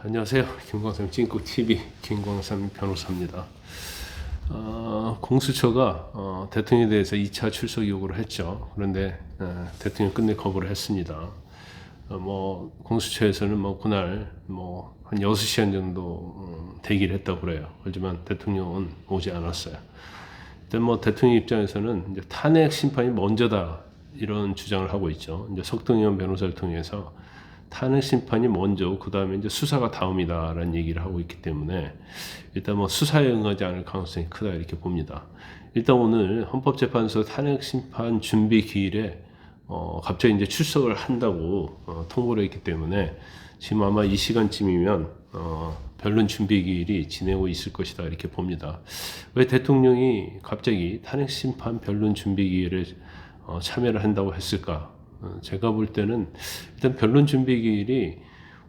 안녕하세요. 김광삼 찐국TV 김광삼 변호사입니다. 공수처가 대통령에 대해서 2차 출석 요구를 했죠. 그런데 대통령 끝내 거부를 했습니다. 공수처에서는 그날 한 6시간 정도 대기를 했다고 그래요. 하지만 대통령은 오지 않았어요. 일단 대통령 입장에서는 이제 탄핵 심판이 먼저다 이런 주장을 하고 있죠. 이제 석동현 변호사를 통해서 탄핵 심판이 먼저, 그 다음에 이제 수사가 다음이다라는 얘기를 하고 있기 때문에 일단 수사에 응하지 않을 가능성이 크다 이렇게 봅니다. 일단 오늘 헌법재판소 탄핵 심판 준비 기일에 갑자기 이제 출석을 한다고 통보를 했기 때문에 지금 아마 이 시간쯤이면 변론 준비 기일이 지내고 있을 것이다 이렇게 봅니다. 왜 대통령이 갑자기 탄핵 심판 변론 준비 기일에 참여를 한다고 했을까? 제가 볼 때는 일단 변론 준비 기일이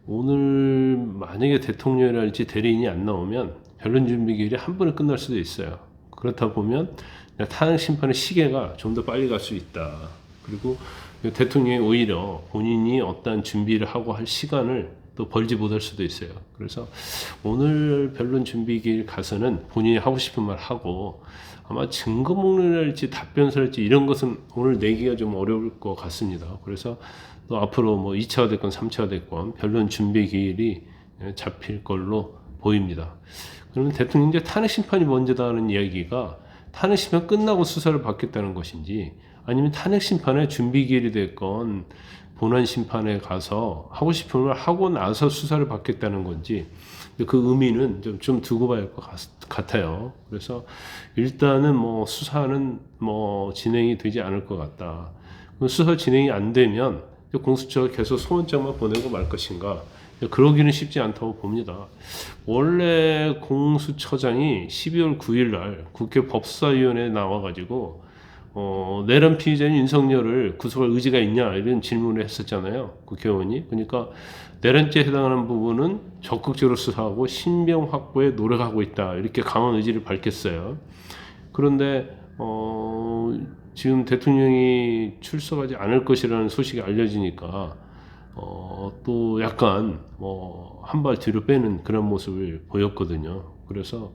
오늘 만약에 대통령이랄지 대리인이 안 나오면 변론 준비 기일이 한 번에 끝날 수도 있어요. 그렇다 보면 탄핵 심판의 시계가 좀 더 빨리 갈 수 있다. 그리고 대통령이 오히려 본인이 어떠한 준비를 하고 할 시간을 또 벌지 못할 수도 있어요. 그래서 오늘 변론 준비 기일 가서는 본인이 하고 싶은 말 하고 아마 증거목록이랄지 답변서랄지 이런 것은 오늘 내기가 좀 어려울 것 같습니다. 그래서 또 앞으로 2차가 됐건 3차가 됐건 변론 준비 기일이 잡힐 걸로 보입니다. 그러면 대통령 이제 탄핵 심판이 먼저다는 이야기가 탄핵 심판 끝나고 수사를 받겠다는 것인지 아니면 탄핵 심판의 준비 기일이 됐건 본안 심판에 가서 하고 싶은 걸 하고 나서 수사를 받겠다는 건지 그 의미는 좀 두고 봐야 할 것 같아요. 그래서 일단은 수사는 진행이 되지 않을 것 같다. 수사 진행이 안 되면 공수처가 계속 소원장만 보내고 말 것인가? 그러기는 쉽지 않다고 봅니다. 원래 공수처장이 12월 9일 날 국회 법사위원회에 나와가지고 내란 피의자인 윤석열을 구속할 의지가 있냐 이런 질문을 했었잖아요. 국회의원이. 그러니까 내란죄에 해당하는 부분은 적극적으로 수사하고 신병 확보에 노력하고 있다 이렇게 강한 의지를 밝혔어요. 그런데 지금 대통령이 출석하지 않을 것이라는 소식이 알려지니까 또 약간 한 발 뒤로 빼는 그런 모습을 보였거든요. 그래서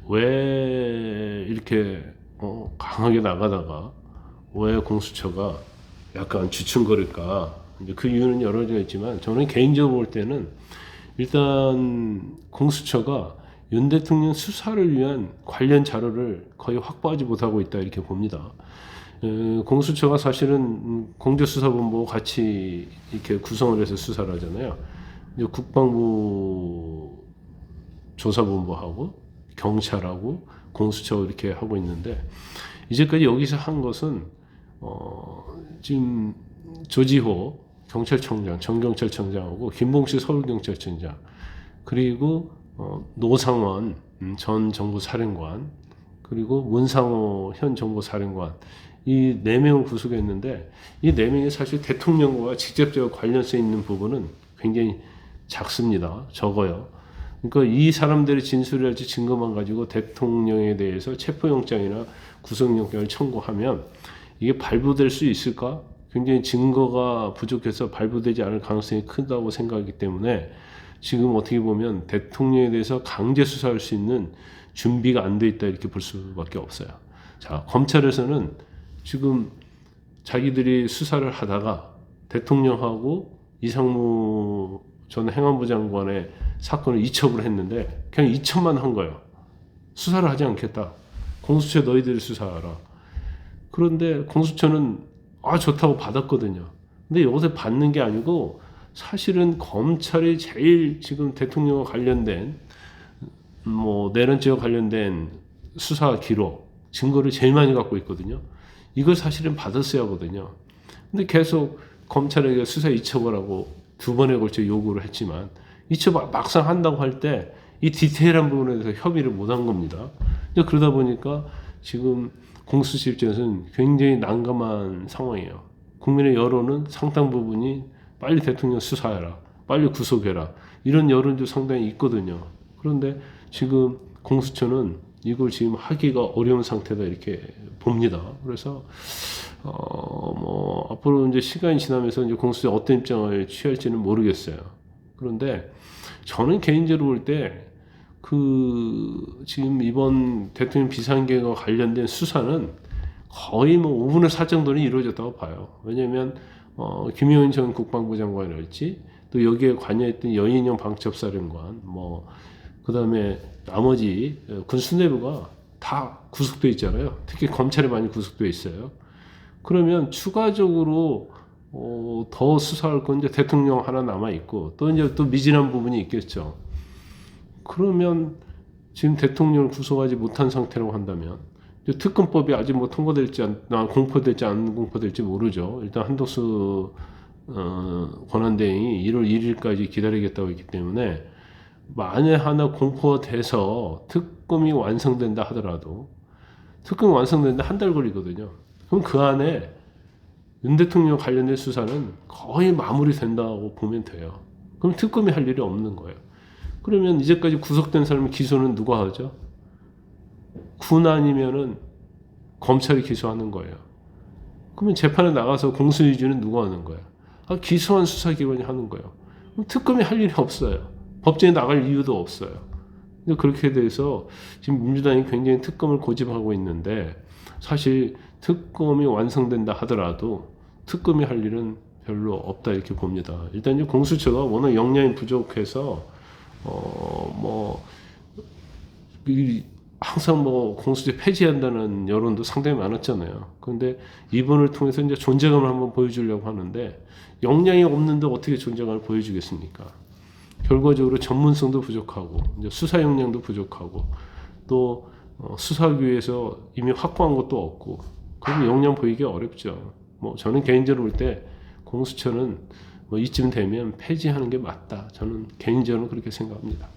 왜 이렇게 강하게 나가다가 왜 공수처가 약간 주춤거릴까? 이제 그 이유는 여러 가지가 있지만 저는 개인적으로 볼 때는 일단 공수처가 윤 대통령 수사를 위한 관련 자료를 거의 확보하지 못하고 있다 이렇게 봅니다. 공수처가 사실은 공조수사본부 같이 이렇게 구성을 해서 수사를 하잖아요. 이제 국방부 조사본부하고 경찰하고 공수처 이렇게 하고 있는데 이제까지 여기서 한 것은 지금 조지호 경찰청장, 정경찰청장하고 김봉식 서울경찰청장 그리고 노상원 전 정보사령관 그리고 문상호 현 정보사령관 이 4명을 구속했는데 이 4명이 사실 대통령과 직접적으로 관련성 있는 부분은 굉장히 작습니다. 적어요. 그러니까 이 사람들의 진술이랄지 증거만 가지고 대통령에 대해서 체포영장이나 구속영장을 청구하면 이게 발부될 수 있을까? 굉장히 증거가 부족해서 발부되지 않을 가능성이 크다고 생각하기 때문에 지금 어떻게 보면 대통령에 대해서 강제 수사할 수 있는 준비가 안 돼 있다 이렇게 볼 수밖에 없어요. 자, 검찰에서는 지금 자기들이 수사를 하다가 대통령하고 이상무 전 행안부 장관의 사건을 이첩을 했는데 그냥 이첩만 한 거예요. 수사를 하지 않겠다. 공수처 너희들이 수사하라. 그런데 공수처는 좋다고 받았거든요. 근데 여기서 받는 게 아니고 사실은 검찰이 제일 지금 대통령과 관련된 내란죄와 관련된 수사 기록, 증거를 제일 많이 갖고 있거든요. 이걸 사실은 받았어야 하거든요. 근데 계속 검찰에게 수사 이첩을 하고 2번에 걸쳐 요구를 했지만 이첩 막상 한다고 할 때 이 디테일한 부분에 대해서 협의를 못 한 겁니다. 그러다 보니까 지금 공수처 입장에서는 굉장히 난감한 상황이에요. 국민의 여론은 상당 부분이 빨리 대통령 수사해라, 빨리 구속해라 이런 여론도 상당히 있거든요. 그런데 지금 공수처는 이걸 지금 하기가 어려운 상태다 이렇게 봅니다. 그래서 앞으로 이제 시간이 지나면서 이제 공수처 어떤 입장을 취할지는 모르겠어요. 그런데 저는 개인적으로 볼 때 지금 이번 대통령 비상계획과 관련된 수사는 거의 뭐 5분의 4 정도는 이루어졌다고 봐요. 왜냐하면 김용현 전 국방부 장관이랄지 또 여기에 관여했던 여인영 방첩사령관 그다음에 나머지 군 수뇌부가 다 구속돼 있잖아요. 특히 검찰이 많이 구속돼 있어요. 그러면 추가적으로 더 수사할 건 이제 대통령 하나 남아 있고 또 이제 또 미진한 부분이 있겠죠. 그러면 지금 대통령을 구속하지 못한 상태라고 한다면 특검법이 아직 뭐 통과될지 공포될지 안 공포될지 모르죠. 일단 한덕수 권한대행이 1월 1일까지 기다리겠다고 했기 때문에 만에 하나 공포돼서 특검이 완성된다 하더라도 특검이 완성된다 한 달 걸리거든요. 그럼 그 안에 윤 대통령 관련된 수사는 거의 마무리된다고 보면 돼요. 그럼 특검이 할 일이 없는 거예요. 그러면 이제까지 구속된 사람 기소는 누가 하죠? 군 아니면은 검찰이 기소하는 거예요. 그러면 재판에 나가서 공소유지는 누가 하는 거야? 기소한 수사기관이 하는 거예요. 그럼 특검이 할 일이 없어요. 법정에 나갈 이유도 없어요. 그렇게 돼서 지금 민주당이 굉장히 특검을 고집하고 있는데 사실 특검이 완성된다 하더라도 특검이 할 일은 별로 없다 이렇게 봅니다. 일단 이제 공수처가 워낙 역량이 부족해서 항상 공수처 폐지한다는 여론도 상당히 많았잖아요. 그런데 이번을 통해서 이제 존재감을 한번 보여주려고 하는데 역량이 없는데 어떻게 존재감을 보여주겠습니까? 결과적으로 전문성도 부족하고 이제 수사 역량도 부족하고 또 수사기에서 이미 확보한 것도 없고 그럼 역량 보이기 어렵죠. 저는 개인적으로 볼 때 공수처는 이쯤 되면 폐지하는 게 맞다. 저는 개인적으로 그렇게 생각합니다.